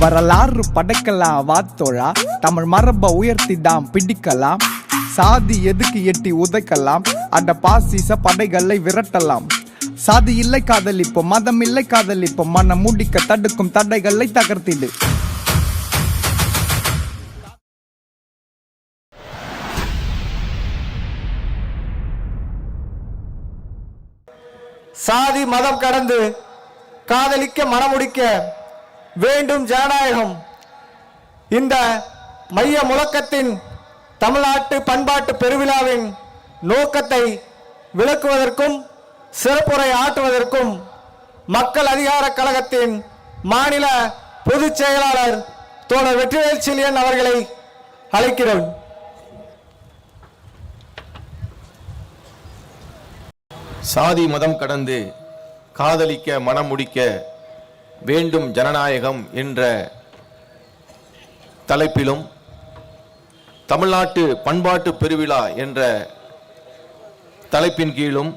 வரலாறு படைக்கலாம் வாத்தோழா, தமிழ் மரபை உயர்த்தி தான் பிடிக்கலாம். சாதி எதுக்கு எட்டி உதைக்கலாம், அட பாசிச படைகளை விரட்டலாம். சாதி இல்லை காதலிப்போம், மதம் இல்லை காதலிப்போம், மனம் முடிக்க தடுக்கும் தடைகளை தகர்த்திடு. சாதி மதம் கடந்து காதலிக்க மனமுடிக்க வேண்டும் ஜனநாயகம். இந்த மைய முழக்கத்தின் தமிழ்நாட்டு பண்பாட்டு பெருவிழாவின் நோக்கத்தை விளக்குவதற்கும் சிறப்புரை ஆற்றுவதற்கும் மக்கள் அதிகார கழகத்தின் மாநில பொதுச் செயலாளர் தோழர் வெற்றிவேல் செழியன் அவர்களை அழைக்கிறோம். சாதி மதம் கடந்து காதலிக்க மனம் முடிக்க வேண்டும் ஜனநாயகம் என்ற தலைப்பிலும் தமிழ்நாட்டு பண்பாட்டு பெருவிழா என்ற தலைப்பின் கீழும்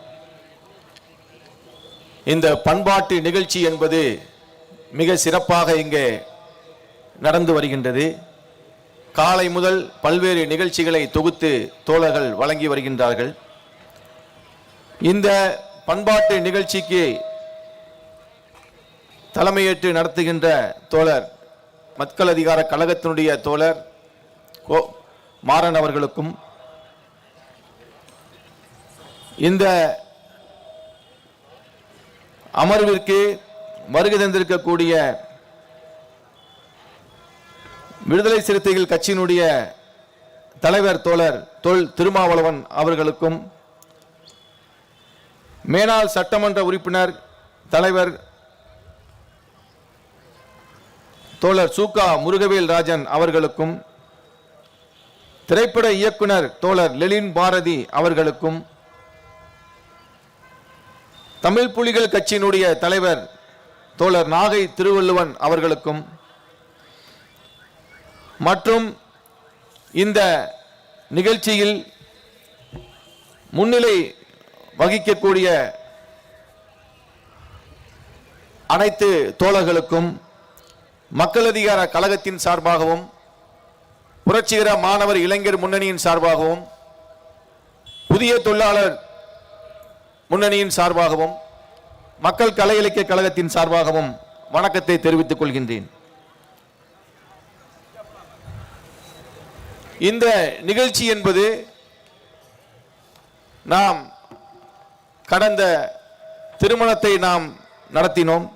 இந்த பண்பாட்டு நிகழ்ச்சி என்பது மிக சிறப்பாக இங்கே நடந்து வருகின்றது. காலை முதல் பல்வேறு நிகழ்ச்சிகளை தொகுத்து தோழர்கள் வழங்கி வருகின்றார்கள். இந்த பண்பாட்டு நிகழ்ச்சிக்கு தலைமையேற்று நடத்துகின்ற தோழர் மக்கள் அதிகார கழகத்தினுடைய தோழர் மாறன் அவர்களுக்கும், இந்த அமர்விற்கு வருகை தந்திருக்கக்கூடிய விடுதலை சிறுத்தைகள் கட்சியினுடைய தலைவர் தோழர் தொல் திருமாவளவன் அவர்களுக்கும், மேனாள் சட்டமன்ற உறுப்பினர் தலைவர் தோழர் சூகா முருகவேல் ராஜன் அவர்களுக்கும், திரைப்பட இயக்குனர் தோழர் லெலின் பாரதி அவர்களுக்கும், தமிழ் புலிகள் கட்சியினுடைய தலைவர் தோழர் நாகை திருவள்ளுவன் அவர்களுக்கும் மற்றும் இந்த நிகழ்ச்சியில் முன்னிலை வகிக்கக்கூடிய அனைத்து தோழர்களுக்கும் மக்கள் அதிகார கழகத்தின் சார்பாகவும் புரட்சிகர மாணவர் இளைஞர் முன்னணியின் சார்பாகவும் புதிய தொழிலாளர் முன்னணியின் சார்பாகவும் மக்கள் கலை இலக்கிய கழகத்தின் சார்பாகவும் வணக்கத்தை தெரிவித்துக் கொள்கின்றேன். இந்த நிகழ்ச்சி என்பது நாம் கடந்த திருமணத்தை நாம் நடத்தினோம்.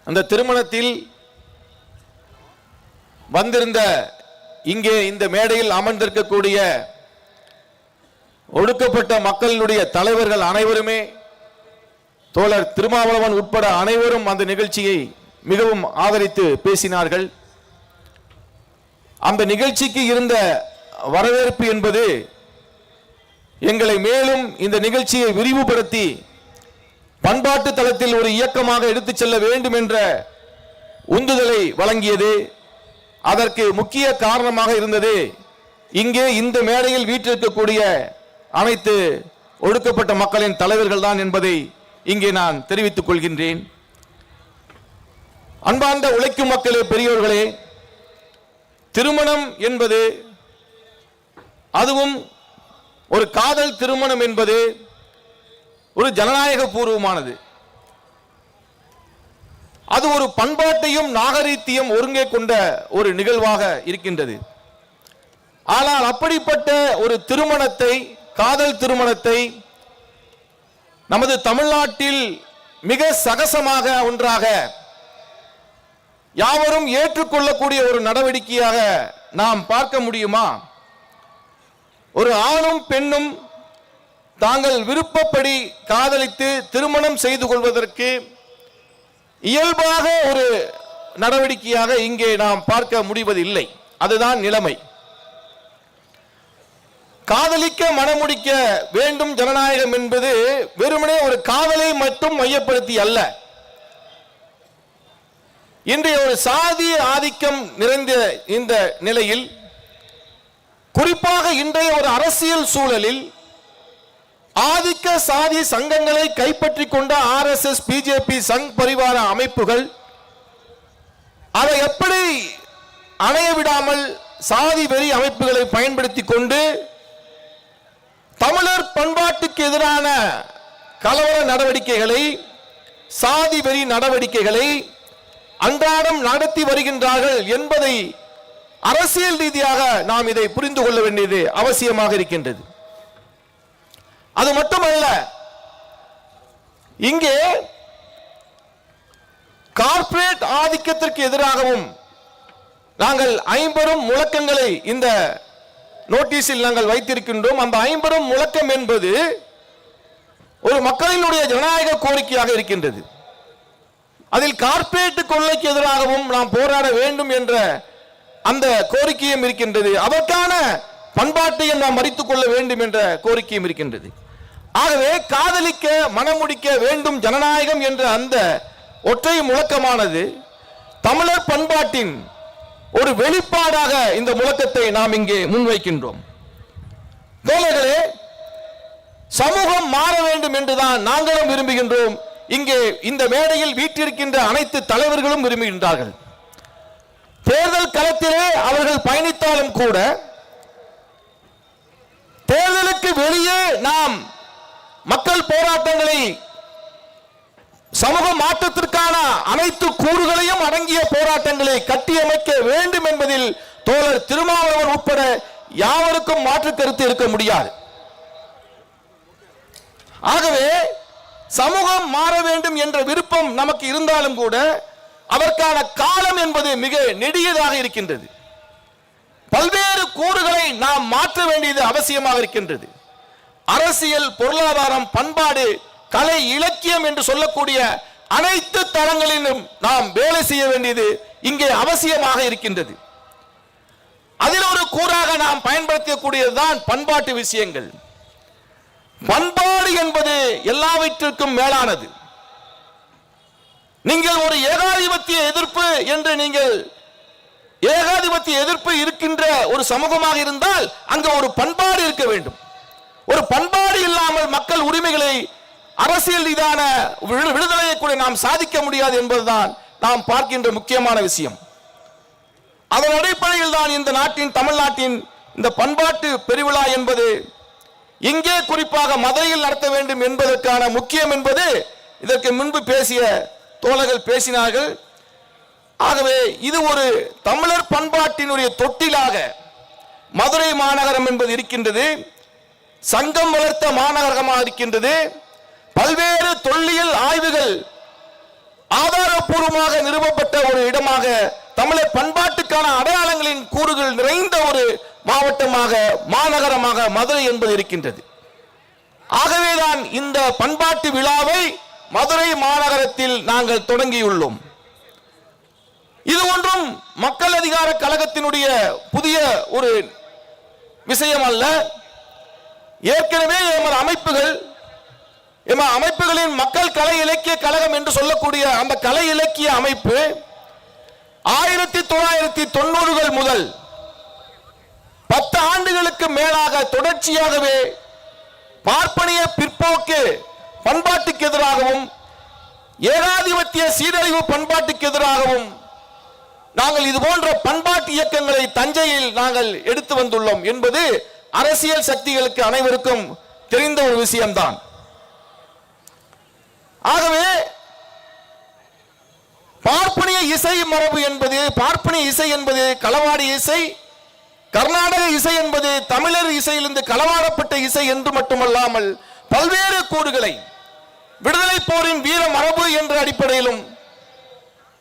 அந்த திருமணத்தில் வந்திருந்த இங்கே இந்த மேடையில் அமர்ந்திருக்கக்கூடிய ஒடுக்கப்பட்ட மக்களுடைய தலைவர்கள் அனைவருமே, தோழர் திருமாவளவன் உட்பட அனைவரும் அந்த நிகழ்ச்சியை மிகவும் ஆதரித்து பேசினார்கள். அந்த நிகழ்ச்சிக்கு இருந்த வரவேற்பு என்பது எங்களை மேலும் இந்த நிகழ்ச்சியை விரிவுபடுத்தி பண்பாட்டு தளத்தில் ஒரு இயக்கமாக எடுத்துச் செல்ல வேண்டும் என்ற உந்துதலை வழங்கியது. அதற்கு முக்கிய காரணமாக இருந்தது இங்கே இந்த மேடையில் வீற்றிருக்கக்கூடிய அனைத்து ஒடுக்கப்பட்ட மக்களின் தலைவர்கள் தான் என்பதை இங்கே நான் தெரிவித்துக் கொள்கின்றேன். அன்பார்ந்த உழைக்கும் மக்களே, பெரியோர்களே, திருமணம் என்பது, அதுவும் ஒரு காதல் திருமணம் என்பது ஒரு ஜனநாயக பூர்வமானது. அது ஒரு பண்பாட்டையும் நாகரீகத்தையும் ஒருங்கே கொண்ட ஒரு நிகழ்வாக இருக்கின்றது. ஆனால் அப்படிப்பட்ட ஒரு திருமணத்தை, காதல் திருமணத்தை நமது தமிழ்நாட்டில் மிக சகசமாக ஒன்றாக யாவரும் ஏற்றுக்கொள்ளக்கூடிய ஒரு நடவடிக்கையாக நாம் பார்க்க முடியுமா? ஒரு ஆணும் பெண்ணும் தாங்கள் விருப்பப்படி காதலித்து திருமணம் செய்து கொள்வதற்கு இயல்பாக ஒரு நடவடிக்கையாக இங்கே நாம் பார்க்க முடிவதில்லை. அதுதான் நிலைமை. காதலிக்க மனமுடிக்க வேண்டும் ஜனநாயகம் என்பது வெறுமனே ஒரு காதலை மட்டும் மையப்படுத்தி அல்ல. இன்றைய ஒரு சாதி ஆதிக்கம் நிறைந்த இந்த நிலையில், குறிப்பாக இன்றைய ஒரு அரசியல் சூழலில் ஆதிக்க சாதி சங்கங்களை கைப்பற்றி கொண்ட RSS, BJP, சங் பரிவார அமைப்புகள் அதை எப்படி அணைய விடாமல் சாதி வெறி அமைப்புகளை பயன்படுத்தி கொண்டு தமிழர் பண்பாட்டுக்கு எதிரான கலவர நடவடிக்கைகளை, சாதி வெறி நடவடிக்கைகளை அன்றாடம் நடத்தி வருகின்றார்கள் என்பதை அரசியல் ரீதியாக நாம் இதை புரிந்து கொள்ள வேண்டியது அவசியமாக இருக்கின்றது. அது மட்டுமல்ல, இங்கே கார்ப்பரேட் ஆதிக்கத்திற்கு எதிராகவும் நாங்கள் 50 முழக்கங்களை இந்த நோட்டீஸில் நாங்கள் வைத்திருக்கின்றோம். அந்த 50 முழக்கம் என்பது ஒரு மக்களினுடைய ஜனநாயக கோரிக்கையாக இருக்கின்றது. அதில் கார்ப்பரேட் கொள்ளைக்கு எதிராகவும் நாம் போராட வேண்டும் என்ற அந்த கோரிக்கையும் இருக்கின்றது. அதற்கான பண்பாட்டையும் நாம் மறித்துக் கொள்ள வேண்டும் என்ற கோரிக்கையும் இருக்கின்றது. ஆகவே காதலிக்க மணமுடிக்க வேண்டும் ஜனநாயகம் என்ற அந்த ஒற்றை முழக்கமானது தமிழர் பண்பாட்டின் ஒரு வெளிப்பாடாக இந்த முழக்கத்தை நாம் இங்கே முன்வைக்கின்றோம். தோழர்களே, சமூகம் மாற வேண்டும் என்றுதான் நாங்களும் விரும்புகின்றோம். இங்கே இந்த மேடையில் வீற்றிருக்கின்ற அனைத்து தலைவர்களும் விரும்புகின்றார்கள். தேர்தல் களத்திலே அவர்கள் பயணித்தாலும் கூட தேர்தலுக்கு வெளியே நாம் மக்கள் போராட்டங்களை, சமூக மாற்றத்திற்கான அனைத்து கூறுகளையும் அடங்கிய போராட்டங்களை கட்டியமைக்க வேண்டும் என்பதில் தோழர் திருமாவளவன் உட்பட யாவருக்கும் மாற்று கருத்து இருக்க முடியாது. ஆகவே சமூகம் மாற வேண்டும் என்ற விருப்பம் நமக்கு இருந்தாலும் கூட அதற்கான காலம் என்பது மிக நெடியதாக இருக்கின்றது. பல்வேறு கூறுகளை நாம் மாற்ற வேண்டியது அவசியமாக இருக்கின்றது. அரசியல், பொருளாதாரம், பண்பாடு, கலை, இலக்கியம் என்று சொல்லக்கூடிய அனைத்து தளங்களிலும் நாம் வேலை செய்ய வேண்டியது இங்கே அவசியமாக இருக்கின்றது. அதில் ஒரு கூறாக நாம் பயன்படுத்தக்கூடியதுதான் பண்பாட்டு விஷயங்கள். பண்பாடு என்பது எல்லாவற்றிற்கும் மேலானது. நீங்கள் ஒரு ஏகாதிபத்திய எதிர்ப்பு என்று ஏகாதிபத்திய எதிர்ப்பு இருக்கின்ற ஒரு சமூகமாக இருந்தால் அங்கு ஒரு பண்பாடு இருக்க வேண்டும். ஒரு பண்பாடு இல்லாமல் மக்கள் உரிமைகளை, அரசியல் ரீதியான விடுதலையை கூட நாம் சாதிக்க முடியாது என்பதுதான் நாம் பார்க்கின்ற முக்கியமான விஷயம். அதன் அடிப்படையில் தான் இந்த நாட்டின், தமிழ்நாட்டின் இந்த பண்பாட்டு பெருவிழா என்பது இங்கே குறிப்பாக மதுரையில் நடத்த வேண்டும் என்பதற்கான முக்கியம் என்பது இதற்கு முன்பு பேசிய தோழர்கள் பேசினார்கள். ஆகவே இது ஒரு தமிழர் பண்பாட்டினுடைய தொட்டிலாக மதுரை மாநகரம் என்பது இருக்கின்றது. சங்கம் வளர்த்த மாநகரமாக இருக்கின்றது. பல்வேறு தொல்லியல் ஆய்வுகள் ஆதாரப்பூர்வமாக நிறுவப்பட்ட ஒரு இடமாக, தமிழர் பண்பாட்டுக்கான அடையாளங்களின் கூறுகள் நிறைந்த ஒரு மாவட்டமாக, மாநகரமாக மதுரை என்பது இருக்கின்றது. ஆகவேதான் இந்த பண்பாட்டு விழாவை மதுரை மாநகரத்தில் நாங்கள் தொடங்கியுள்ளோம். இது ஒன்றும் மக்கள் அதிகார கழகத்தினுடைய புதிய ஒரு விஷயம் அல்ல. ஏற்கனவே அமைப்புகளின் மக்கள் கலை இலக்கிய கழகம் என்று சொல்லக்கூடிய அந்த கலை இலக்கிய அமைப்பு 1990கள் முதல் 10 ஆண்டுகளுக்கு மேலாக தொடர்ச்சியாகவே பார்ப்பனிய பிற்போக்கு பண்பாட்டுக்கு எதிராகவும் ஏகாதிபத்திய சீரழிவு பண்பாட்டுக்கு எதிராகவும் நாங்கள் இது போன்ற பண்பாட்டு இயக்கங்களை தஞ்சையில் நாங்கள் எடுத்து வந்துள்ளோம் என்பது அரசியல் சக்திகளுக்கு அனைவருக்கும் தெரிந்த ஒரு விஷயம்தான். ஆகவே பார்ப்பனிய இசை மரபு என்பது, பார்ப்பனிய இசை என்பது களவாடி இசை, கர்நாடக இசை என்பது தமிழர் இசையிலிருந்து களவாடப்பட்ட இசை என்று மட்டுமல்லாமல் பல்வேறு கூறுகளை விடுதலை போரின் வீர மரபு என்ற அடிப்படையிலும்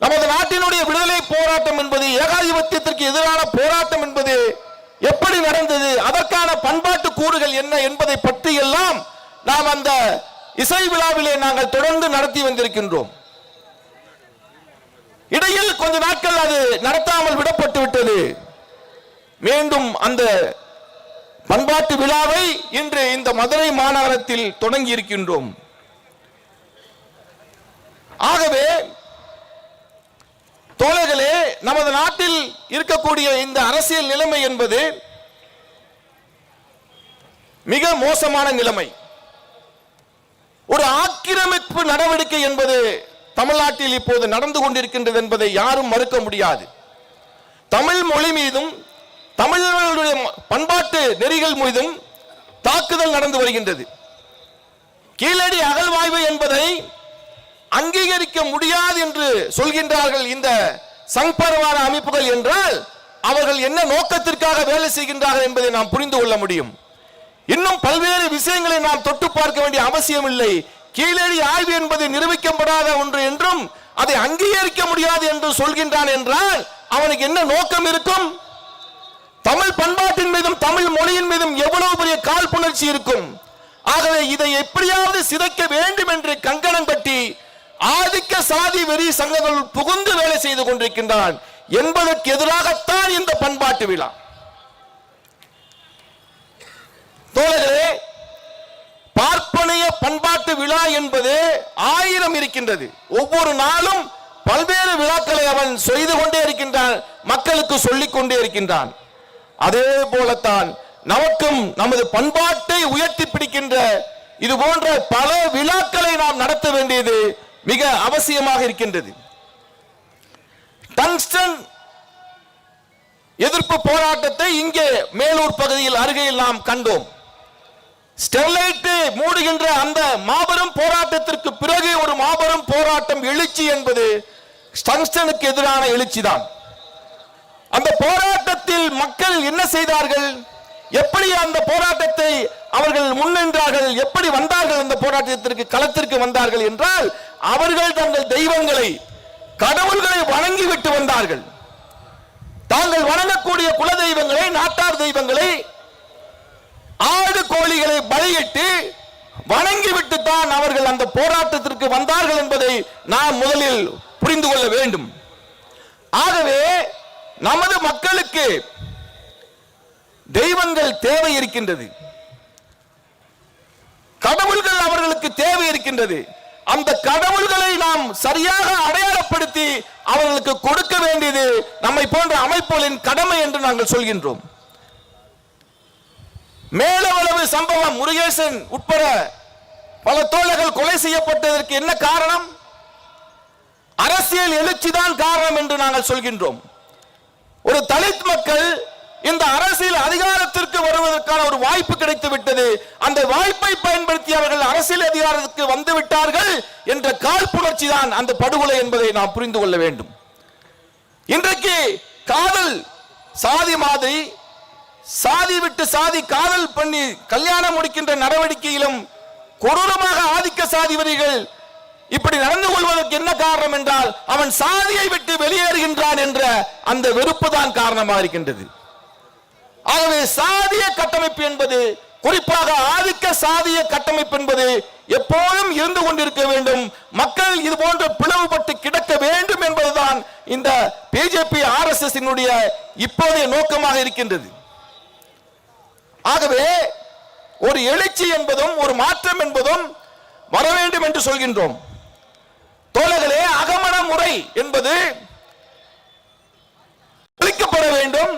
நமது நாட்டினுடைய விடுதலை போராட்டம் என்பது ஏகாதிபத்தியத்திற்கு எதிரான போராட்டம் என்பது எப்படி நடந்தது, அதற்கான பண்பாட்டு கூறுகள் என்ன என்பதை பற்றி எல்லாம் நாம் அந்த இசை விழாவிலே நாங்கள் தொடர்ந்து நடத்தி வந்திருக்கின்றோம். இடையில் கொஞ்ச நாட்கள் அது நடத்தாமல் விடப்பட்டு விட்டது. மீண்டும் அந்த பண்பாட்டு விழாவை இன்று இந்த மதுரை மாநகரத்தில் தொடங்கி இருக்கின்றோம். ஆகவே தோழர்களே, நமது நாட்டில் இருக்கக்கூடிய இந்த அரசியல் நிலைமை என்பது மிக மோசமான நிலைமை. ஒரு ஆக்கிரமிப்பு நடவடிக்கை என்பது தமிழ்நாட்டில் இப்போது நடந்து கொண்டிருக்கின்றது என்பதை யாரும் மறுக்க முடியாது. தமிழ் மொழி மீதும் தமிழர்களுடைய பண்பாட்டு நெறிகள் மீதும் தாக்குதல் நடந்து வருகின்றது. கீழடி அகழ்வாய்வு என்பதை அங்கீகரிக்க முடியாது என்று சொல்கின்றார்கள் இந்த சங்பரவார அமைப்புகள் என்றால் அவர்கள் என்ன நோக்கத்திற்காக வேலை செய்கின்றார்கள் என்பதை நாம் புரிந்து கொள்ள முடியும். இன்னும் பல்வேறு விஷயங்களை நாம் தொட்டு பார்க்க வேண்டிய அவசியம் இல்லை. கீழடி ஆய்வு என்பது நிரூபிக்கப்படாத ஒன்று என்றும் அதை அங்கீகரிக்க முடியாது என்று சொல்கின்றான் என்றால் அவனுக்கு என்ன நோக்கம் இருக்கும்? தமிழ் பண்பாட்டின் மீதும் தமிழ் மொழியின் மீதும் எவ்வளவு பெரிய காழ்ப்புணர்ச்சி இருக்கும். ஆகவே இதை எப்படியாவது சிதைக்க வேண்டும் என்று கங்கணம் கட்டி ஆதிக்க சாதி வெறி சங்கங்கள் புகுந்து வேலை செய்து கொண்டிருக்கின்றான் என்பதற்கு எதிராகத்தான் இந்த பண்பாட்டு விழா. தோழர்களே, பார்ப்பனைய பண்பாட்டு விழா என்பது 1000 இருக்கின்றது. ஒவ்வொரு நாளும் பல்வேறு விழாக்களை அவன் செய்து கொண்டே இருக்கின்றான், மக்களுக்கு சொல்லிக் கொண்டே இருக்கின்றான். அதே போலத்தான் நமக்கும் நமது பண்பாட்டை உயர்த்தி பிடிக்கின்ற இது போன்ற பல விழாக்களை நாம் நடத்த வேண்டியது மிக அவசியமாக இருக்கின்றது. டங்ஸ்டன் எதிர்ப்பு போராட்டத்தை இங்கே மேலூர் பகுதியில் அருகில் நாம் கண்டோம். ஸ்டெர்லைட் மூடுகின்ற அந்த மாபெரும் போராட்டத்திற்கு பிறகு ஒரு மாபெரும் போராட்டம் எழுச்சி என்பது டங்ஸ்டனுக்கு எதிரான எழுச்சி தான். அந்த போராட்டத்தில் மக்கள் என்ன செய்தார்கள்? எப்படி அந்த போராட்டத்தை அவர்கள் முன்னின்றார்கள்? எப்படி வந்தார்கள்? அந்த போராட்டத்திற்கு களத்திற்கு வந்தார்கள் என்றால் அவர்கள் தங்கள் தெய்வங்களை கடவுள்களை வணங்கிவிட்டு வந்தார்கள். தாங்கள் வணங்கக்கூடிய குல தெய்வங்களை நாட்டார் தெய்வங்களை ஆடு கோழிகளை பலியிட்டு வணங்கிவிட்டு தான் அவர்கள் அந்த போராட்டத்திற்கு வந்தார்கள் என்பதை நாம் முதலில் புரிந்து கொள்ள வேண்டும். ஆகவே நமது மக்களுக்கு தெய்வங்கள் தேவை இருக்கின்றது, கடவுள்கள் அவர்களுக்கு தேவை இருக்கின்றது. அந்த கடவுள்களை நாம் சரியாக அடையாளப்படுத்தி அவர்களுக்கு கொடுக்க வேண்டியது நம்மை போன்ற அமைப்புகளின் கடமை என்று நாங்கள் சொல்கின்றோம். மேலவளவு சம்பவம் முருகேசன் உட்பட பல தோழர்கள் கொலை செய்யப்பட்டதற்கு என்ன காரணம்? அரசியல் எழுச்சி தான் காரணம் என்று நாங்கள் சொல்கின்றோம். ஒரு தலித் மக்கள் இந்த அரசியல் அதிகாரத்திற்கு வருவதற்கான ஒரு வாய்ப்பு கிடைத்து விட்டது. அந்த வாய்ப்பை பயன்படுத்தி அவர்கள் அரசியல் அதிகாரத்துக்கு வந்து விட்டார்கள் என்ற காழ்ப்புணர்ச்சி தான் அந்த படுகொலை என்பதை நாம் புரிந்து கொள்ள வேண்டும். இன்றைக்கு காதல் சாதி மாதிரி சாதி விட்டு சாதி காதல் பண்ணி கல்யாணம் முடிக்கின்ற நடவடிக்கையிலும் கொடூரமாக ஆதிக்க சாதி வரிகள் இப்படி நடந்து கொள்வதற்கு என்ன காரணம் என்றால் அவன் சாதியை விட்டு வெளியேறுகின்றான் என்ற அந்த வெறுப்பு தான் காரணமாக இருக்கின்றது. ஆகவே சாதிய கட்டமைப்பு என்பது, குறிப்பாக ஆதிக்க சாதிய கட்டமைப்பு என்பது எப்போதும் இருந்து கொண்டிருக்க வேண்டும். மக்கள் இது போன்ற பிளவுபட்டு கிடக்க வேண்டும் என்பதுதான் இந்த பிஜேபி RSS இப்போதைய நோக்கமாக இருக்கின்றது. ஆகவே ஒரு எழுச்சி என்பதும் ஒரு மாற்றம் என்பதும் வர வேண்டும் என்று சொல்கின்றோம். தோழர்களே, அகமண முறை என்பது ஒழிக்கப்பட வேண்டும்.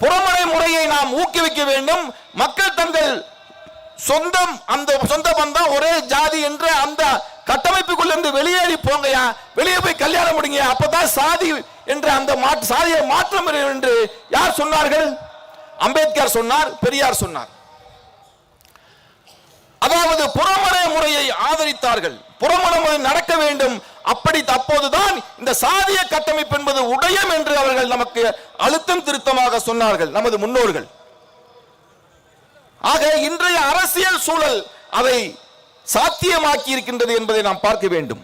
புறமணை முறையை நாம் ஊக்குவிக்க வேண்டும். மக்கள் தங்கள் சொந்த பந்தம் ஒரே ஜாதி என்ற அந்த கட்டமைப்புக்குள்ள இருந்து வெளியேறி போங்கயா, வெளியே போய் கல்யாணம் முடிங்க, அப்பதான் சாதி என்ற அந்த சாதியை மாற்றம் என்று யார் சொன்னார்கள்? அம்பேத்கர் சொன்னார், பெரியார் சொன்னார். அதாவது புறமண முறையை ஆதரித்தார்கள். புறமண முறை நடக்க வேண்டும். அப்போதுதான் இந்த சாதிய கட்டமைப்பு என்பது உடையம் என்று அவர்கள் நமக்கு அழுத்தம் திருத்தமாக சொன்னார்கள் நமது முன்னோர்கள். ஆக இன்றைய அரசியல் சூழல் அதை சாத்தியமாக்கி இருக்கின்றது என்பதை நாம் பார்க்க வேண்டும்.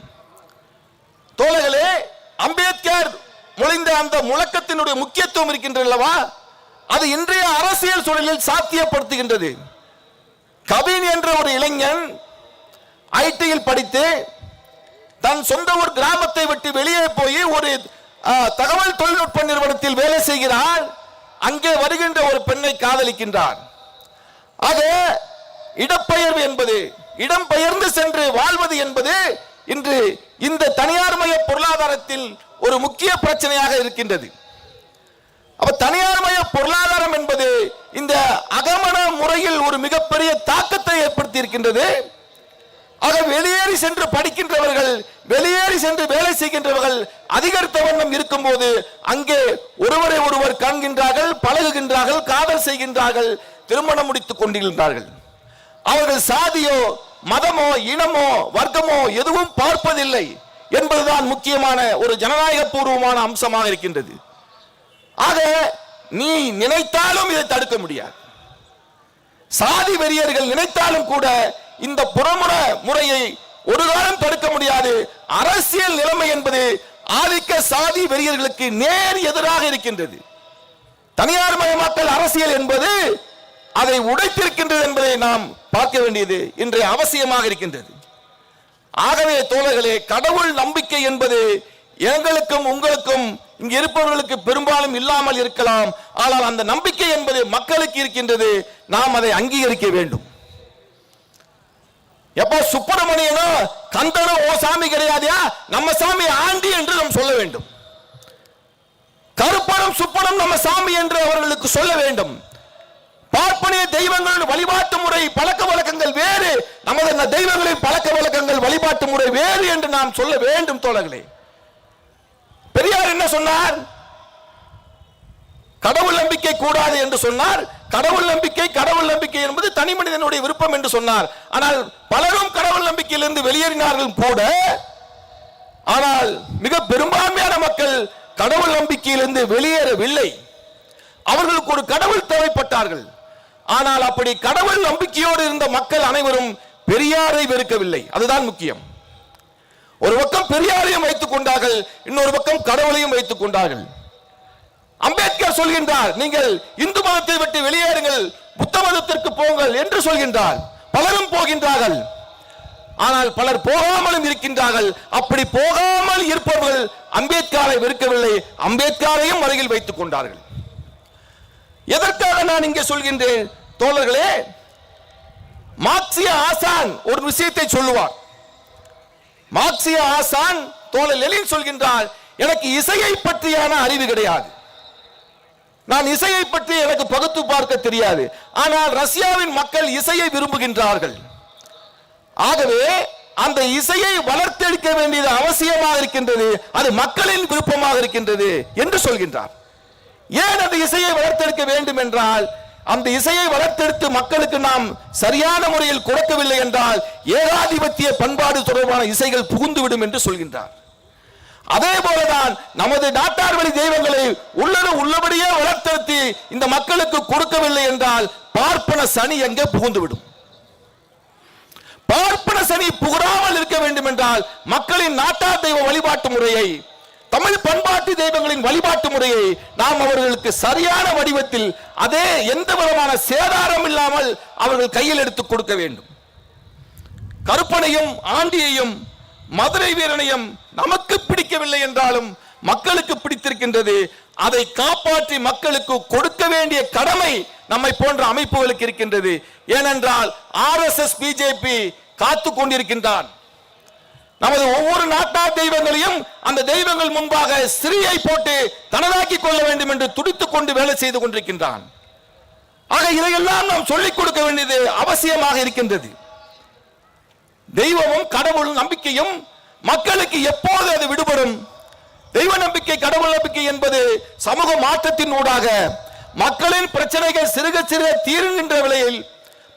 தோழர்களே, அம்பேத்கர் மொழிந்த அந்த முழக்கத்தினுடைய முக்கியத்துவம் இருக்கின்றது அல்லவா, அது இன்றைய அரசியல் சூழலில் சாத்தியப்படுத்துகின்றது. கவின் என்ற ஒரு இளைஞன் ஐடியில் படித்து தன் சொந்த ஒரு கிராமத்தை விட்டு வெளியே போய் ஒரு தகவல் தொழில்நுட்ப நிறுவனத்தில் வேலை செய்கிறார். அங்கே வருகின்ற ஒரு பெண்ணை காதலிக்கின்றார். ஆக இடப்பெயர்வு என்பது, இடம் பெயர்ந்து சென்று வாழ்வது என்பது இன்று இந்த தனியார்மய பொருளாதாரத்தில் ஒரு முக்கிய பிரச்சனையாக இருக்கின்றது. அப்ப தனியார்மய பொருளாதாரம் என்பது இந்த அகமண முறையில் ஒரு மிகப்பெரிய தாக்கத்தை ஏற்படுத்தி இருக்கின்றது. ஆக வெளியேறி சென்று படிக்கின்றவர்கள், வெளியேறி சென்று வேலை செய்கின்றவர்கள் அதிகரித்த வண்ணம் இருக்கும் போது அங்கே ஒருவரை ஒருவர் காண்கின்றார்கள், பழகுகின்றார்கள், காதல் செய்கின்றார்கள், திருமணம் முடித்துக் கொண்டிருக்கின்றார்கள். அவர்கள் சாதியோ மதமோ இனமோ வர்க்கமோ எதுவும் பார்ப்பதில்லை என்பதுதான் முக்கியமான ஒரு ஜனநாயக பூர்வமான அம்சமாக இருக்கின்றது. ஆக நீ நினைத்தாலும் இதை தடுக்க முடியாது. சாதி வெறியர்கள் நினைத்தாலும் கூட இந்த புறமுற முறையை ஒரு காலம் தடுக்க முடியாது. அரசியல் நிலைமை என்பது ஆதிக்க சாதி வெறியர்களுக்கு நேர் எதிராக இருக்கின்றது. தனியார் மயமாக்கல் அரசியல் என்பது அதை உடைத்திருக்கின்றது என்பதை நாம் பார்க்க வேண்டியது இன்றைய அவசியமாக இருக்கின்றது. ஆகவே தோழர்களே, கடவுள் நம்பிக்கை என்பது எங்களுக்கும் உங்களுக்கும் இங்கு இருப்பவர்களுக்கு பெரும்பாலும் இல்லாமல் இருக்கலாம். ஆனால் அந்த நம்பிக்கை என்பது மக்களுக்கு இருக்கின்றது. நாம் அதை அங்கீகரிக்க வேண்டும். எப்ப சுப்பிரமணியனோ கந்தனோ ஓ சாமி கிடையாதியா, நம்ம சாமி ஆண்டி என்று நாம் சொல்ல வேண்டும். கருப்பணம் சுப்பனம் நம்ம சாமி என்று அவர்களுக்கு சொல்ல வேண்டும். பார்ப்பனிய தெய்வங்களின் வழிபாட்டு முறை பழக்க வழக்கங்கள் வேறு, நமது தெய்வங்களின் பழக்க வழக்கங்கள் வழிபாட்டு முறை வேறு என்று நாம் சொல்ல வேண்டும். தோழர்களே, பெரியார் என்ன சொன்னார்? கடவுள் நம்பிக்கை கூடாது என்று சொன்னார். கடவுள் நம்பிக்கை என்பது தனி மனிதனுடைய விருப்பம் என்று சொன்னார். ஆனால் பலரும் கடவுள் நம்பிக்கையிலிருந்து வெளியேறினார்கள் கூட. ஆனால் மிக பெரும்பான்மையான மக்கள் கடவுள் நம்பிக்கையிலிருந்து வெளியேறவில்லை. அவர்களுக்கு ஒரு கடவுள் தேவைப்பட்டார்கள். ஆனால் அப்படி கடவுள் நம்பிக்கையோடு இருந்த மக்கள் அனைவரும் பெரியாரை வெறுக்கவில்லை. அதுதான் முக்கியம். ஒரு பக்கம் பெரியாரையும் வைத்துக் கொண்டார்கள், இன்னொரு பக்கம் கடவுளையும் வைத்துக் கொண்டார்கள். அம்பேத்கர் சொல்கின்றார், நீங்கள் இந்து மதத்தை விட்டு வெளியேறுங்கள், புத்த மதத்திற்கு போங்கள் என்று சொல்கின்றார். பலரும் போகின்றார்கள். ஆனால் பலர் போகாமலும் இருக்கின்றார்கள். அப்படி போகாமல் இருப்பவர்கள் அம்பேத்கரை வெறுக்கவில்லை, அம்பேத்கரையும் அருகில் வைத்துக் கொண்டார்கள். எதற்காக நான் இங்கே சொல்கின்றேன் தோழர்களே? மார்க்சிய ஆசான் ஒரு விஷயத்தை சொல்லுவார். மார்க்சிய ஆசான் தோழர் லெனின் சொல்கின்றார், எனக்கு இசையை பற்றியான அறிவு கிடையாது, நான் இசையை பற்றி எனக்கு பகுத்து பார்க்க தெரியாது. ஆனால் ரஷ்யாவின் மக்கள் இசையை விரும்புகின்றார்கள். ஆகவே அந்த இசையை வளர்த்தெடுக்க வேண்டியது அவசியமாக இருக்கின்றது, அது மக்களின் விருப்பமாக இருக்கின்றது என்று சொல்கின்றார். ஏன் அந்த இசையை வளர்த்தெடுக்க வேண்டும் என்றால், அந்த இசையை வளர்த்தெடுத்து மக்களுக்கு நாம் சரியான முறையில் கொடுக்கவில்லை என்றால் ஏகாதிபத்திய பண்பாடு தொடர்பான இசைகள் புகுந்துவிடும் என்று சொல்கின்றார். அதே போலதான் நமது நாட்டார் வழி தெய்வங்களை உள்ளபடியே வளர்த்தெடுத்து இந்த மக்களுக்கு கொடுக்கவில்லை என்றால் பார்ப்பன சனி எங்கே புகுந்துவிடும். பார்ப்பன சனி புகழாமல் இருக்க வேண்டும் என்றால் மக்களின் நாட்டார் தெய்வ வழிபாட்டு முறையை, தமிழ் பண்பாட்டு தெய்வங்களின் வழிபாட்டு முறையை நாம் அவர்களுக்கு சரியான வடிவத்தில், அதே எந்த விதமான சேதாரம் இல்லாமல் அவர்கள் கையில் எடுத்து கொடுக்க வேண்டும். கருப்பனையும் ஆண்டியையும் மதுரை வீரனையும் நமக்கு பிடிக்கவில்லை என்றாலும் மக்களுக்கு பிடித்திருக்கின்றது. அதை காப்பாற்றி மக்களுக்கு கொடுக்க வேண்டிய கடமை நம்மை போன்ற அமைப்புகளுக்கு இருக்கின்றது. ஏனென்றால் RSS பிஜேபி காத்து கொண்டிருக்கின்றான். நமது ஒவ்வொரு நாட்டார் தெய்வங்களையும் அந்த தெய்வங்கள் முன்பாக ஸ்ரீயை போட்டு தனதாக்கி கொள்ள வேண்டும் என்று துடித்துக் கொண்டு வேலை செய்து கொண்டிருக்கின்றான். ஆக இதையெல்லாம் நாம் சொல்லிக் கொடுக்க வேண்டியது அவசியமாக இருக்கின்றது. தெய்வமும் கடவுள் நம்பிக்கையும் மக்களுக்கு எப்போது அது விடுபடும்? தெய்வ நம்பிக்கை கடவுள் நம்பிக்கை என்பது சமூக மாற்றத்தின் ஊடாக மக்களின் பிரச்சனைகள் சிறுக சிறுக தீருகின்ற வேளையில்,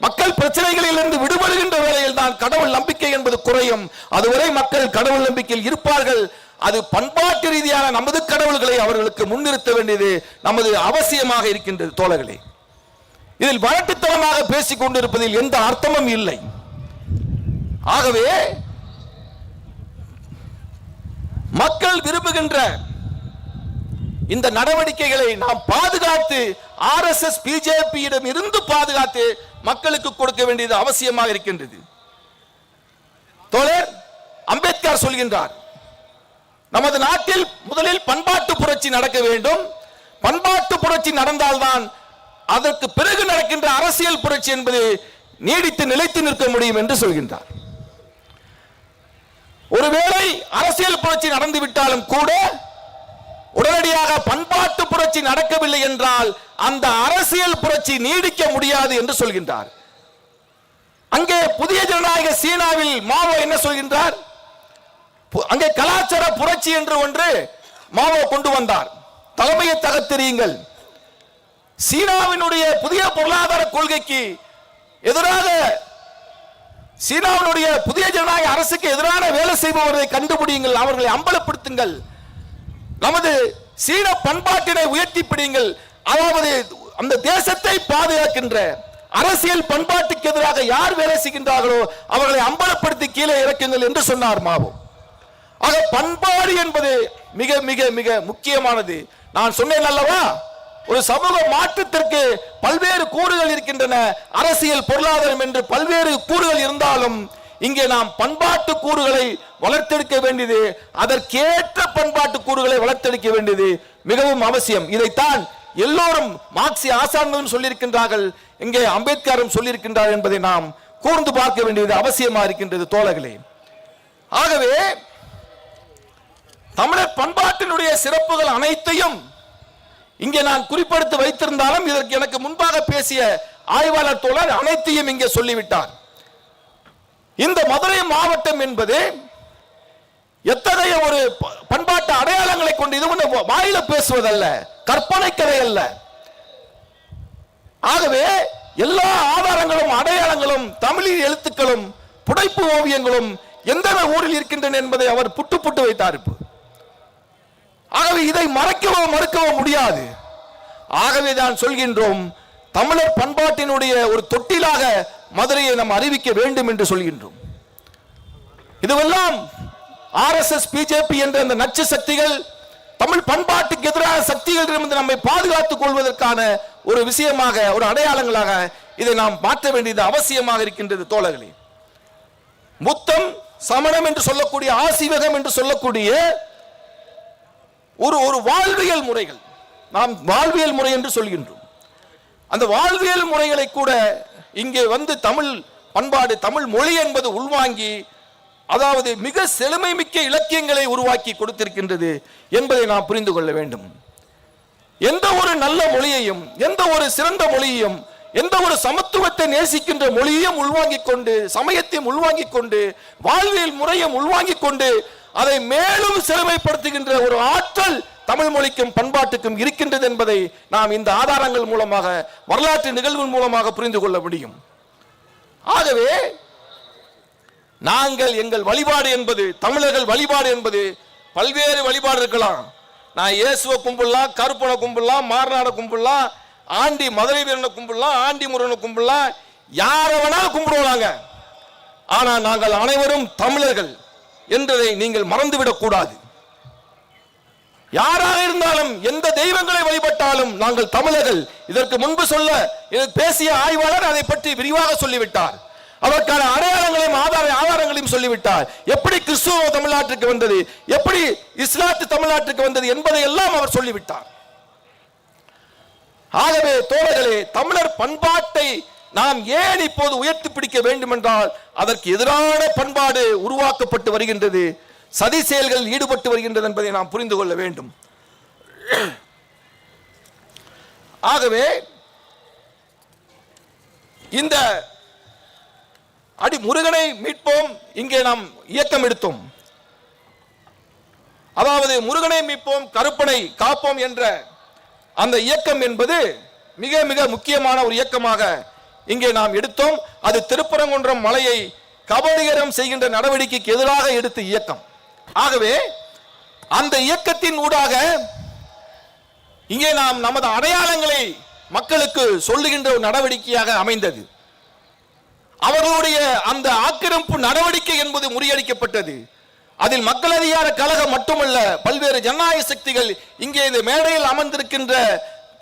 மக்கள் பிரச்சனைகளில் இருந்து விடுபடுகின்ற வேளையில் தான் கடவுள் நம்பிக்கை என்பது குறையும். அதுவரை மக்கள் கடவுள் நம்பிக்கையில் இருப்பார்கள். அது பண்பாட்டு ரீதியான நமது கடவுள்களை அவர்களுக்கு முன்னிறுத்த வேண்டியது நமது அவசியமாக இருக்கின்றது. தோழர்களே, இதில் வரட்டுத்தனமாக பேசிக் கொண்டிருப்பதில் எந்த அர்த்தமும் இல்லை. ஆகவே மக்கள் விரும்புகின்ற இந்த நடவடிக்கைகளை நாம் பாதுகாத்து, RSS பிஜேபியிடம் இருந்து பாதுகாத்து மக்களுக்கு கொடுக்க வேண்டியது அவசியமாக இருக்கின்றது. தோழர் அம்பேத்கர் சொல்கின்றார், நமது நாட்டில் முதலில் பண்பாட்டு புரட்சி நடக்க வேண்டும். பண்பாட்டு புரட்சி நடந்தால்தான் அதற்கு பிறகு நடக்கின்ற அரசியல் புரட்சி என்பது நீடித்து நிலைத்து நிற்க முடியும் என்று சொல்கின்றார். ஒருவேளை அரசியல் புரட்சி நடந்து விட்டாலும் கூட உடனடியாக பண்பாட்டு புரட்சி நடக்கவில்லை என்றால் அந்த அரசியல் புரட்சி நீடிக்க முடியாது என்று சொல்கின்றார். அங்கே புதிய ஜனநாயக சீனாவில் மாவோ என்ன சொல்கின்றார்? அங்கே கலாச்சார புரட்சி என்று ஒன்று மாவோ கொண்டு வந்தார். தலைமையை தகர்த்தெறியுங்கள். சீனாவினுடைய புதிய பொருளாதார கொள்கைக்கு எதிராக, சீனாவினுடைய புதிய ஜனநாயக அரசுக்கு எதிரான வேலை செய்பவர்களை கண்டுபிடியுங்கள், அவர்களை அம்பலப்படுத்துங்கள், நமது சீன பண்பாட்டினை உயர்த்தி பிடியுங்கள். அதாவது அந்த தேசத்தை பாதுகாக்கின்ற அரசியல் பண்பாட்டுக்கு எதிராக யார் வேலை செய்கின்றார்களோ அவர்களை அம்பலப்படுத்தி கீழே இறக்குங்கள் என்று சொன்னார் மாவோ. ஆக பண்பாடு என்பது மிக மிக மிக முக்கியமானது. நான் சொன்னேன் அல்லவா, ஒரு சமூக மாற்றத்திற்கு பல்வேறு கூறுகள் இருக்கின்றன. அரசியல், பொருளாதாரம் என்று பல்வேறு கூறுகள் இருந்தாலும் இங்கே நாம் பண்பாட்டு கூறுகளை வளர்த்தெடுக்க வேண்டியது, அதற்கேற்ற பண்பாட்டு கூறுகளை வளர்த்தெடுக்க வேண்டியது மிகவும் அவசியம். இதைத்தான் எல்லோரும் மார்க்சிய ஆசான்களும் சொல்லியிருக்கின்றார்கள், இங்கே அம்பேத்கரும் சொல்லியிருக்கின்றார் என்பதை நாம் கூர்ந்து பார்க்க வேண்டியது அவசியமா இருக்கின்றது தோழர்களே. ஆகவே தமிழர் பண்பாட்டினுடைய சிறப்புகள் அனைத்தையும் இங்கே நான் குறிப்பிடுத்து வைத்திருந்தாலும் இதற்கு எனக்கு முன்பாக பேசிய ஆய்வாளர் தோழர் அனைத்தையும் இங்கே சொல்லிவிட்டார். இந்த மதுரை மாவட்டம் என்பது எத்தகைய ஒரு பண்பாட்டு அடையாளங்களை கொண்டு, இது ஒன்று வாயில பேசுவதல்ல, கற்பனை கதை அல்ல. ஆகவே எல்லா ஆதாரங்களும் அடையாளங்களும் தமிழில் எழுத்துக்களும் புடைப்பு ஓவியங்களும் எந்த ஊரில் இருக்கின்றன என்பதை அவர் புட்டு புட்டு வைத்தார். ஆகவே இதை மறைக்கவோ மறுக்கவோ முடியாது. ஆகவே தான் சொல்கின்றோம், தமிழர் பண்பாட்டினுடைய ஒரு தொட்டிலாக மதுரையை நாம் அறிவிக்க வேண்டும் என்று சொல்கின்றோம். இதுவெல்லாம் RSS, பிஜேபி என்ற அந்த நச்சு சக்திகள், தமிழ் பண்பாட்டுக்கு எதிரான சக்திகள் இருந்து நம்மை பாதுகாத்துக் கொள்வதற்கான ஒரு விஷயமாக, ஒரு அடையாளங்களாக இதை நாம் மாற்ற வேண்டியது அவசியமாக இருக்கின்றது தோழர்களே. புத்தம், சமணம் என்று சொல்லக்கூடிய, ஆசீவகம் என்று சொல்லக்கூடிய ஒரு வாழ்வியல் முறைகள், நாம் வாழ்வியல் முறை என்று சொல்கின்றோம். அந்த வாழ்வியல் முறைகளை கூட இங்கே வந்து தமிழ் பண்பாடு, தமிழ் மொழி என்பது உள்வாங்கி, அதாவது மிக செழுமை மிக்க இலக்கியங்களை உருவாக்கி கொடுத்திருக்கின்றது என்பதை நாம் புரிந்து கொள்ள வேண்டும். எந்த ஒரு நல்ல மொழியையும், எந்த ஒரு சிறந்த மொழியையும், எந்த ஒரு சமத்துவத்தை நேசிக்கின்ற மொழியையும் உள்வாங்கிக் கொண்டு, சமயத்தையும் உள்வாங்கிக் கொண்டு, வாழ்வியல் முறையும் உள்வாங்கிக் கொண்டு, அதை மேலும் செழுமைப்படுத்துகின்ற ஒரு ஆற்றல் தமிழ் மொழிக்கும் பண்பாட்டுக்கும் இருக்கின்றது என்பதை நாம் இந்த ஆதாரங்கள் மூலமாக, வரலாற்று நிகழ்வு மூலமாக புரிந்து கொள்ள முடியும். ஆகவே நாங்கள், எங்கள் வழிபாடு என்பது, தமிழர்கள் வழிபாடு என்பது பல்வேறு வழிபாடு இருக்கலாம். நான் இயேசுவை கும்பிடலாம், கருப்பனை கும்பிடலாம், மாரநாட கும்பிடலாம், ஆண்டி மதுரை வீரனை கும்பிடலாம், ஆண்டி முருகனை கும்பிடலாம், யாரை வேணாலும் கும்பிடுவாங்க. ஆனால் நாங்கள் அனைவரும் தமிழர்கள் என்பதை நீங்கள் மறந்துவிடக் கூடாது. யாராக இருந்தாலும், எந்த தெய்வங்களை வழிபட்டாலும் நாங்கள் தமிழர்கள். இதற்கு முன்பு பேசிய ஆய்வாளர் அதை பற்றி விரிவாக சொல்லிவிட்டார். அதற்கான அடையாளங்களையும் ஆதாரங்களையும் சொல்லிவிட்டார். எப்படி கிறிஸ்துவ தமிழ்நாட்டுக்கு வந்தது, எப்படி இஸ்லாத்து தமிழ்நாட்டுக்கு வந்தது என்பதை எல்லாம் அவர் சொல்லிவிட்டார். ஆகவே தோழர்களே, தமிழர் பண்பாட்டை நாம் ஏன் இப்போது உயர்த்தி பிடிக்க வேண்டும் என்றால், அதற்கு எதிரான பண்பாடு உருவாக்கப்பட்டு வருகின்றது, சதி செயல்கள் ஈடுபட்டு வருகின்றது என்பதை நாம் புரிந்து கொள்ள வேண்டும். ஆகவே இந்த முருகனை மீட்போம், இங்கே நாம் இயக்கம் எடுத்தோம். அதாவது முருகனை மீட்போம், கருப்பனை காப்போம் என்ற அந்த இயக்கம் என்பது மிக மிக முக்கியமான ஒரு இயக்கமாக இங்கே நாம் எடுத்தோம். அது திருப்பரங்குன்றம் மலையை கபலீகரம் செய்கின்ற நடவடிக்கைக்கு எதிராக எடுத்த இயக்கம். ஆகவே அந்த இயக்கத்தின் ஊடாக இங்கே நாம் நமது அடையாளங்களை மக்களுக்கு சொல்லுகின்ற ஒரு நடவடிக்கையாக அமைந்தது. அவர்களுடைய அந்த ஆக்கிரமிப்பு நடவடிக்கை என்பது முறியடிக்கப்பட்டது. அதில் மக்கள் அதிகார கழகம் மட்டுமல்ல, பல்வேறு ஜனநாயக சக்திகள், இங்கே இந்த மேடையில் அமர்ந்திருக்கின்ற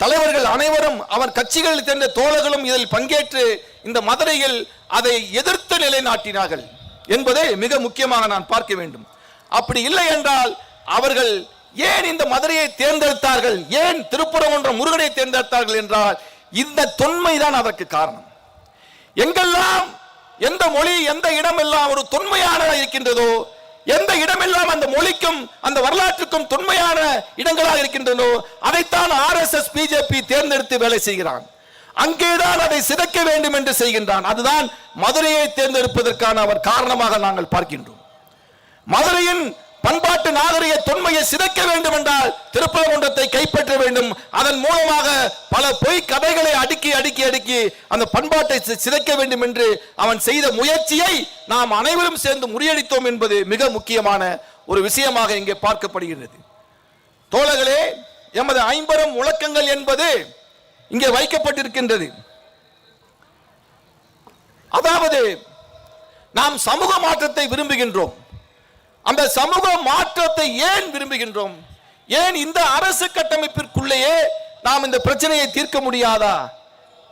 தலைவர்கள் அனைவரும், அவர் கட்சிகள் சேர்ந்த தோழர்களும் இதில் பங்கேற்று இந்த மதுரையில் அதை எதிர்த்து நிலைநாட்டினார்கள் என்பதை மிக முக்கியமாக நான் பார்க்க வேண்டும். அப்படி இல்லை என்றால் அவர்கள் ஏன் இந்த மதுரையை தேர்ந்தெடுத்தார்கள், ஏன் திருப்பரங்குன்றம் முருகனை தேர்ந்தெடுத்தார்கள் என்றால் இந்த தொன்மைதான் அதற்கு காரணம். எங்கெல்லாம் எந்த மொழி, எந்த இடமெல்லாம் ஒரு தொன்மையானதாக இருக்கின்றதோ, எந்த இடமெல்லாம் அந்த மொழிக்கும் அந்த வரலாற்றுக்கும் தொன்மையான இடங்களாக இருக்கின்றனோ, அதைத்தான் RSS, பிஜேபி தேர்ந்தெடுத்து வேலை செய்கிறான். அங்கேதான் அதை சிதைக்க வேண்டும் என்று செய்கின்றான். அதுதான் மதுரையை தேர்ந்தெடுப்பதற்கான அவர் காரணமாக நாங்கள் பார்க்கின்றோம். மதுரையின் பண்பாட்டு நாகரிக தொன்மையை சிதைக்க வேண்டும் என்றால் திருப்பரங்குன்றத்தை கைப்பற்ற வேண்டும். அதன் மூலமாக பல பொய் கதைகளை அடுக்கி அடுக்கி அடுக்கி அந்த பண்பாட்டை சிதைக்க வேண்டும் என்று அவன் செய்த முயற்சியை நாம் அனைவரும் சேர்ந்து முறியடித்தோம் என்பது மிக முக்கியமான ஒரு விஷயமாக இங்கே பார்க்கப்படுகிறது. தோழர்களே, எமது 50 முழக்கங்கள் என்பது இங்கே வைக்கப்பட்டிருக்கின்றது. அதாவது நாம் சமூக மாற்றத்தை விரும்புகின்றோம். அந்த சமூக மாற்றத்தை ஏன் விரும்புகின்றோம்? ஏன் இந்த அரசு கட்டமைப்பிற்குள்ளேயே நாம் இந்த பிரச்சனையை தீர்க்க முடியாதா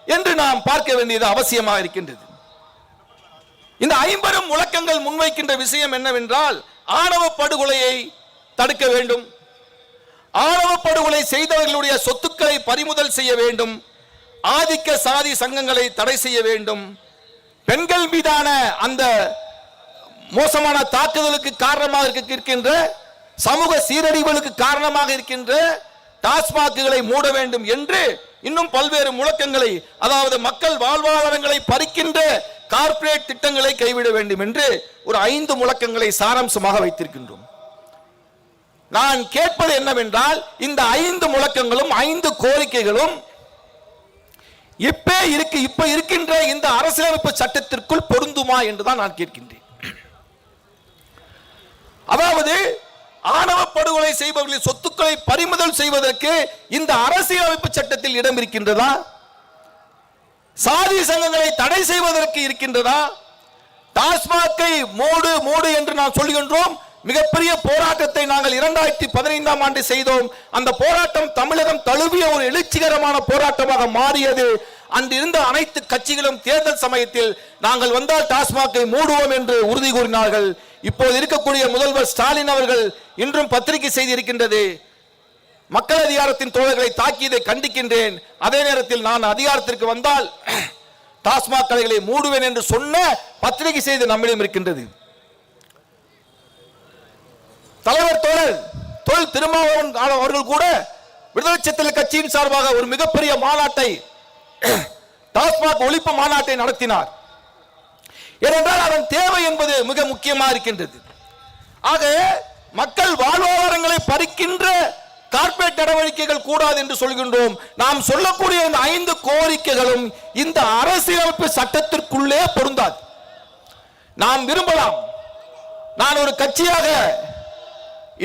என்று நாம் பார்க்க வேண்டியது அவசியமாக இருக்கின்றது. இந்த 50 முழக்கங்கள் முன்வைக்கின்ற விஷயம் என்னவென்றால், ஆணவ படுகொலையை தடுக்க வேண்டும், ஆணவ படுகொலை செய்தவர்களுடைய சொத்துக்களை பறிமுதல் செய்ய வேண்டும், ஆதிக்க சாதி சங்கங்களை தடை செய்ய வேண்டும், பெண்கள் மீதான அந்த மோசமான தாக்குதலுக்கு காரணமாக இருக்கின்ற சமூக சீரழிவுகளுக்கு காரணமாக இருக்கின்ற டாஸ்மாக்குகளை மூட வேண்டும் என்று இன்னும் பல்வேறு முழக்கங்களை, அதாவது மக்கள் வாழ்வாதாரங்களை பறிக்கின்ற கார்ப்பரேட் திட்டங்களை கைவிட வேண்டும் என்று ஒரு 5 முழக்கங்களை சாராம்சமாக வைத்திருக்கின்றோம். நான் கேட்பது என்னவென்றால், இந்த 5 முழக்கங்களும் 5 கோரிக்கைகளும் இப்ப இருக்கின்ற இந்த அரசியலமைப்பு சட்டத்திற்குள் பொருந்துமா என்றுதான் நான் கேட்கின்றேன். அதாவது ஆணவ படுகொலை செய்பவர்களின் சொத்துக்களை பறிமுதல் செய்வதற்கு இந்த அரசியலமைப்பு சட்டத்தில் இடம் இருக்கின்றதா? சாதி சங்கங்களை தடை செய்வதற்கு இருக்கின்றதா? டாஸ்மாகை மூடு என்று நாம் சொல்கின்றோம். மிகப்பெரிய போராட்டத்தை நாங்கள் 2015ஆம் ஆண்டு செய்தோம். அந்த போராட்டம் தமிழகம் தழுவிய ஒரு எழுச்சிகரமான போராட்டமாக மாறியது. அன்றிருந்த அனைத்து கட்சிகளும் தேர்தல் சமயத்தில் நாங்கள் வந்தால் டாஸ்மாகை மூடுவோம் என்று உறுதி கூறினார்கள். இப்போது இருக்கக்கூடிய முதல்வர் ஸ்டாலின் அவர்கள் இன்றும் பத்திரிகை செய்தி இருக்கின்றது, மக்கள் அதிகாரத்தின் தோழர்களை தாக்கியதை கண்டிக்கின்றேன், அதே நேரத்தில் நான் அதிகாரத்திற்கு வந்தால் டாஸ்மாக் கடைகளை மூடுவேன் என்று சொன்ன பத்திரிகை செய்தி நம்மிடம் இருக்கின்றது. தலைவர் தொழில் திருமாவளவன் அவர்கள் கூட விடுதலை சிறுத்தைகள் கட்சியின் சார்பாக ஒரு மிகப்பெரிய மாநாட்டை, டாஸ்மாக் ஒழிப்பு மாநாட்டை நடத்தினார். ஏனென்றால் அதன் தேவை என்பது மிக முக்கியமாக இருக்கின்றது. ஆக மக்கள் வாழ்வாதாரங்களை பறிக்கின்ற கார்ப்பரேட் நடவடிக்கைகள் கூடாது என்று சொல்கின்றோம். நாம் சொல்லக்கூடிய இந்த 5 கோரிக்கைகளும் இந்த அரசியலமைப்பு சட்டத்திற்குள்ளே பொருந்தாது. நாம் விரும்பலாம், நான் ஒரு கட்சியாக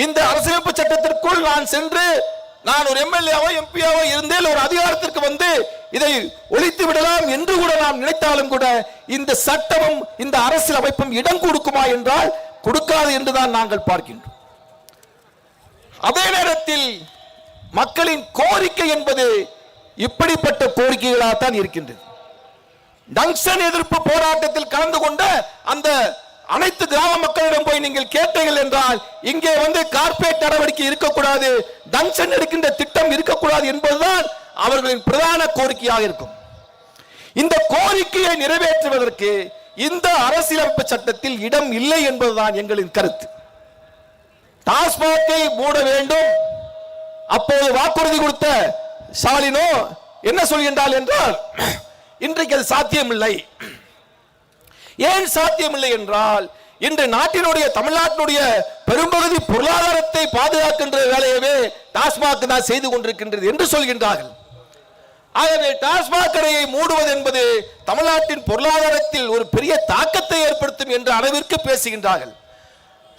இந்த அரசியலமைப்பு சட்டத்திற்குள் நான் சென்று நான் ஒரு எம்எல்ஏவோ எம்பியாவோ இருந்தேன், ஒரு அதிகாரத்திற்கு வந்து இதை ஒழித்து விடலாம் என்று கூட நாம் நினைத்தாலும் கூட இந்த சட்டமும் இந்த அரசியல் அமைப்பும் இடம் கொடுக்குமா என்றால் கொடுக்காது என்றுதான் நாங்கள் பார்க்கின்றோம். அதே நேரத்தில் மக்களின் கோரிக்கை என்பது இப்படிப்பட்ட கோரிக்கைகளாகத்தான் இருக்கின்றது. ஜங்ஷன் எதிர்ப்பு போராட்டத்தில் கலந்து கொண்ட அந்த அனைத்து கிராம மக்களிடம் போய் நீங்கள் கேட்டீர்கள் என்றால், இங்கே வந்து கார்ப்பரேட் நடவடிக்கை இருக்கக்கூடாது, ஜங்ஷன் எடுக்கின்ற திட்டம் இருக்கக்கூடாது என்பதுதான் அவர்களின் பிரதான கோரிக்கையாக இருக்கும். இந்த கோரிக்கையை நிறைவேற்றுவதற்கு இந்த அரசியலமைப்பு சட்டத்தில் இடம் இல்லை என்பதுதான் எங்களின் கருத்து. டாஸ்மாகை மூட வேண்டும், அப்போது வாக்குறுதி கொடுத்த ஸ்டாலினோ என்ன சொல்கின்றார் என்றால், இன்றைக்கு அது சாத்தியமில்லை. ஏன் சாத்தியமில்லை என்றால், இன்று நாட்டினுடைய தமிழ்நாட்டினுடைய பெரும்பகுதி பொருளாதாரத்தை பாதுகாக்கின்ற வேலையவே டாஸ்மாக் தான் செய்து கொண்டிருக்கின்றது என்று சொல்கின்றார்கள். ஆகவே டாஸ்மாக் கடையை மூடுவது என்பது தமிழ்நாட்டின் பொருளாதாரத்தில் ஒரு பெரிய தாக்கத்தை ஏற்படுத்தும் என்ற அளவிற்கு பேசுகின்றார்கள்.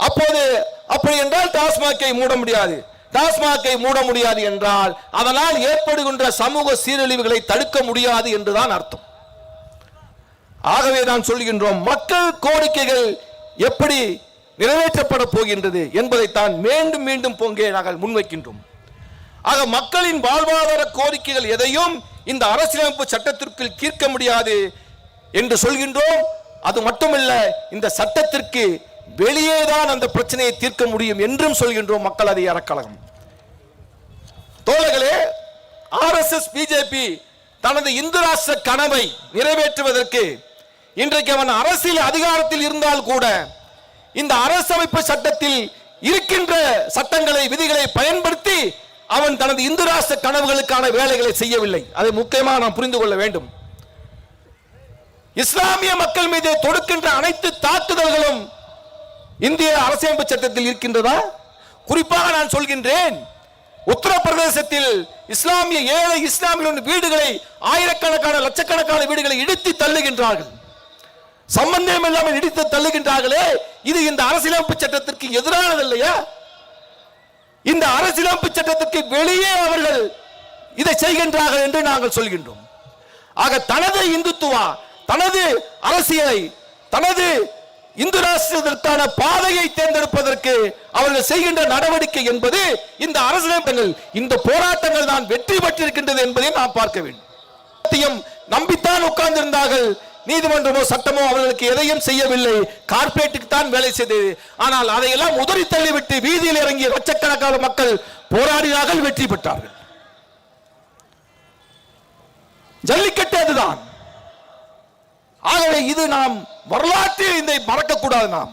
அப்போது அப்படி என்றால் டாஸ்மாகை மூட முடியாது. டாஸ்மாகை மூட முடியாது என்றால் அதனால் ஏற்படுகின்ற சமூக சீரழிவுகளை தடுக்க முடியாது என்றுதான் அர்த்தம். ஆகவே தான் சொல்கின்றோம், மக்கள் கோரிக்கைகள் எப்படி நிறைவேற்றப்பட போகின்றது என்பதைத்தான் மீண்டும் மீண்டும் பொங்கே நாங்கள் முன்வைக்கின்றோம். ஆக மக்களின் வாழ்வாதார கோரிக்கைகள் எதையும் இந்த அரசியலமைப்பு சட்டத்திற்குள் தீர்க்க முடியாது என்று சொல்கின்றோம். அது மட்டுமல்ல, இந்த சட்டத்திற்கு வெளியேதான் அந்த பிரச்சனையை தீர்க்க முடியும் என்றும் சொல்கின்றோம். மக்கள் அதிகார கழகம் தோழர்களே, ஆர்எஸ்எஸ் பிஜேபி தனது இந்து ராஷ்டிர கனவை நிறைவேற்றுவதற்கு இன்றைக்கு அவன் அரசியல் அதிகாரத்தில் இருந்தால் கூட இந்த அரசமைப்பு சட்டத்தில் இருக்கின்ற சட்டங்களை விதிகளை பயன்படுத்தி அவன் தனது இந்து ராஷ்டிர கனவுகளுக்கான வேலைகளை செய்யவில்லை. அதை முக்கியமாக நாம் புரிந்து கொள்ள வேண்டும். இஸ்லாமிய மக்கள் மீது தொடுக்கின்ற அனைத்து தாக்குதல்களும் இந்திய அரசியலமைப்பு சட்டத்தில் இருக்கின்றதா? குறிப்பாக நான் சொல்கின்றேன், உத்தரப்பிரதேசத்தில் இஸ்லாமிய ஏழை இஸ்லாமிய வீடுகளை, ஆயிரக்கணக்கான லட்சக்கணக்கான வீடுகளை இடித்து தள்ளுகின்றார்கள். சம்பந்தம் இல்லாமல் இடித்து தள்ளுகின்றார்களே, இது இந்த அரசியலமைப்பு சட்டத்திற்கு எதிரானது இல்லையா? இந்த அரசியலமைப்பு சட்டத்திற்கு வெளியே அவர்கள் இதை செய்கின்றார்கள் என்று நாங்கள் சொல்கின்றோம். ஆக தனது இந்துத்துவா, தனது அரசியலை, தனது இந்து ராஷ்டிரத்திற்கான பாதையை தேர்ந்தெடுப்பதற்கு அவர்கள் செய்கின்ற நடவடிக்கை என்பது இந்த அரசியலமைப்புகள், இந்த போராட்டங்கள் தான் வெற்றி பெற்றிருக்கின்றது என்பதை நாம் பார்க்க வேண்டும். நம்பித்தான் உட்கார்ந்திருந்தார்கள். நீதிமன்றமோ சட்டமோ அவர்களுக்கு எதையும் செய்யவில்லை, கார்பரேட்டுக்கு தான் வேலை செய்தது. ஆனால் அதையெல்லாம் உதறி தள்ளிவிட்டு வீதியில் இறங்கிய லட்சக்கணக்கான மக்கள் போராடினார்கள், வெற்றி பெற்றார்கள். ஜல்லிக்கட்டு அதுதான். ஆகவே இது நாம் வரலாற்றில் இதை மறக்கக்கூடாது. நாம்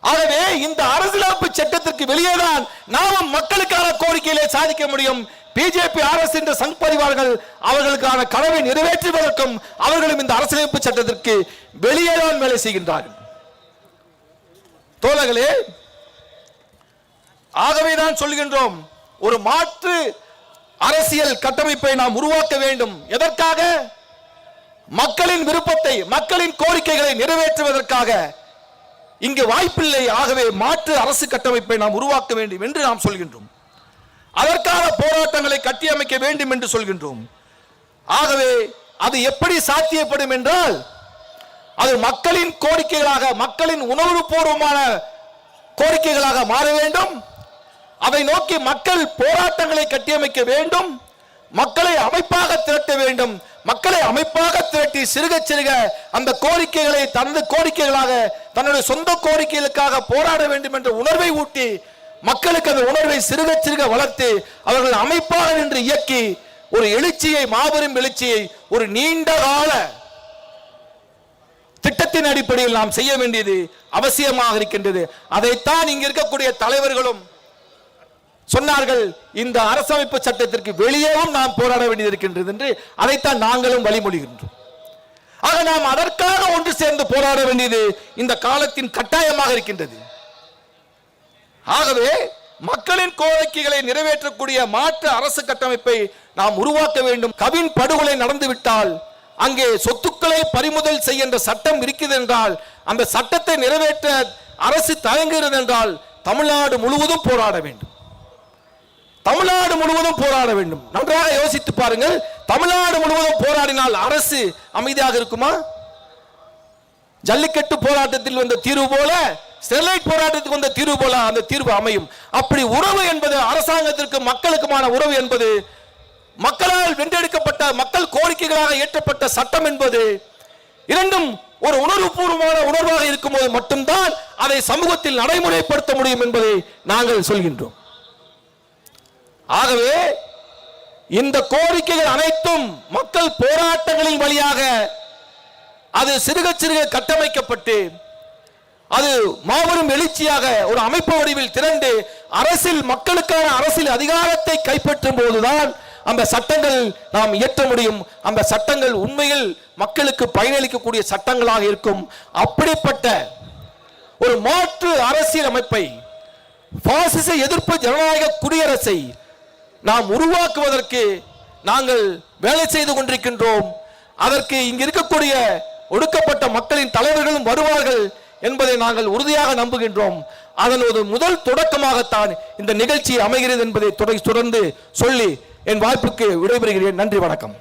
ஆகவே இந்த அரசியலமைப்பு சட்டத்திற்கு வெளியேதான் நாம் மக்களுக்கான கோரிக்கைகளை சாதிக்க முடியும். பிஜேபி அரசு என்ற சங் பரிவார்கள் அவர்களுக்கான கனவை நிறைவேற்றுவதற்கும் அவர்களும் இந்த அரசியலமைப்பு சட்டத்திற்கு வெளியேதான் வேலை செய்கின்றார்கள். தோழர்களே, ஆகவேதான் சொல்கின்றோம், ஒரு மாற்று அரசியல் கட்டமைப்பை நாம் உருவாக்க வேண்டும். எதற்காக? மக்களின் விருப்பத்தை, மக்களின் கோரிக்கைகளை நிறைவேற்றுவதற்காக. இங்கு வாய்ப்பில்லை. ஆகவே மாற்று அரசு கட்டமைப்பை நாம் உருவாக்க வேண்டும் என்று நாம் சொல்கின்றோம். அதற்கான போராட்டங்களை கட்டியமைக்க வேண்டும் என்று சொல்கின்றோம். ஆகவே அது எப்படி சாத்தியப்படும் என்றால், அது மக்களின் கோரிக்கைகளாக, மக்களின் உணர்வுபூர்வமான கோரிக்கைகளாக மாற வேண்டும். அதை நோக்கி மக்கள் போராட்டங்களை கட்டியமைக்க வேண்டும். மக்களை அமைப்பாக திரட்ட வேண்டும். மக்களை அமைப்பாக திரட்டி சிறுக சிறுக அந்த கோரிக்கைகளை தனது கோரிக்கைகளாக, தன்னுடைய சொந்த கோரிக்கைகளுக்காக போராட வேண்டும் என்ற உணர்வை ஊட்டி, மக்களுக்கு அந்த உணர்வை சிறுக சிறுக வளர்த்து அவர்கள் அமைப்பாக நின்று இயக்கி ஒரு எழுச்சியை, மாபெரும் எழுச்சியை, ஒரு நீண்ட கால திட்டத்தின் அடிப்படையில் நாம் செய்ய வேண்டியது அவசியமாக இருக்கின்றது. அதைத்தான் இங்க இருக்கக்கூடிய தலைவர்களும் சொன்னார்கள். இந்த அரசமைப்பு சட்டத்திற்கு வெளியேவும் நாம் போராட வேண்டியது இருக்கின்றது என்று அதைத்தான் நாங்களும் வழிமொழிகின்றோம். ஆக நாம் அதற்காக ஒன்று சேர்ந்து போராட வேண்டியது இந்த காலத்தின் கட்டாயமாக இருக்கின்றது. ஆகவே மக்களின் கோரிக்கைகளை நிறைவேற்றக்கூடிய மாற்று அரசு கட்டமைப்பை நாம் உருவாக்க வேண்டும். கவின் படுகொலை நடந்துவிட்டால் அங்கே சொத்துக்களை பறிமுதல் செய்கின்ற சட்டம் இருக்கிறது என்றால், அந்த சட்டத்தை நிறைவேற்ற அரசு தயங்குகிறது என்றால் தமிழ்நாடு முழுவதும் போராட வேண்டும். தமிழ்நாடு முழுவதும் போராட வேண்டும். நன்றாக யோசித்து பாருங்கள். தமிழ்நாடு முழுவதும் போராடினால் அரசு அமைதியாக இருக்குமா? ஜல்லிக்கட்டு போராட்டத்தில் வந்த தீர்வு போல, ஸ்டெர்லைட் போராட்டத்துக்கு வந்த தீர்வு போல அந்த தீர்வு அமையும். அப்படி உறவு என்பது அரசாங்கத்திற்கு மக்களுக்குமான உறவு என்பது, மக்களால் வென்றெடுக்கப்பட்ட மக்கள் கோரிக்கைகளாக இயற்றப்பட்ட சட்டம் என்பது இரண்டும் ஒரு உணர்வுபூர்வமான உணர்வாக இருக்கும்போது மட்டும்தான் அதை சமூகத்தில் நடைமுறைப்படுத்த முடியும் என்பதை நாங்கள் சொல்கின்றோம். ஆகவே இந்த கோரிக்கைகள் அனைத்தும் மக்கள் போராட்டங்களின் வழியாக அது சிறுக சிறுக கட்டமைக்கப்பட்டு அது மாபெரும் எழுச்சியாக ஒரு அமைப்பு வடிவில் திரண்டு அரசில் மக்களுக்கான அரசியல் அதிகாரத்தை கைப்பற்றும் போதுதான் அந்த சட்டங்கள் நாம் இயற்ற முடியும். அந்த சட்டங்கள் உண்மையில் மக்களுக்கு பயனளிக்கக்கூடிய சட்டங்களாக இருக்கும். அப்படிப்பட்ட ஒரு மாற்று அரசியல் அமைப்பை, பாசிச எதிர்ப்பு ஜனநாயக குடியரசை நாம் உருவாக்குவதற்கு நாங்கள் வேலை செய்து கொண்டிருக்கின்றோம். அதற்கு இங்கு இருக்கக்கூடிய ஒடுக்கப்பட்ட மக்களின் தலைவர்களும் வருவார்கள் என்பதை நாங்கள் உறுதியாக நம்புகின்றோம். அதன் ஒரு முதல் தொடக்கமாகத்தான் இந்த நிகழ்ச்சி அமைகிறது என்பதை தொடர்ந்து சொல்லி என் வாய்ப்புக்கு விடைபெறுகிறேன். நன்றி, வணக்கம்.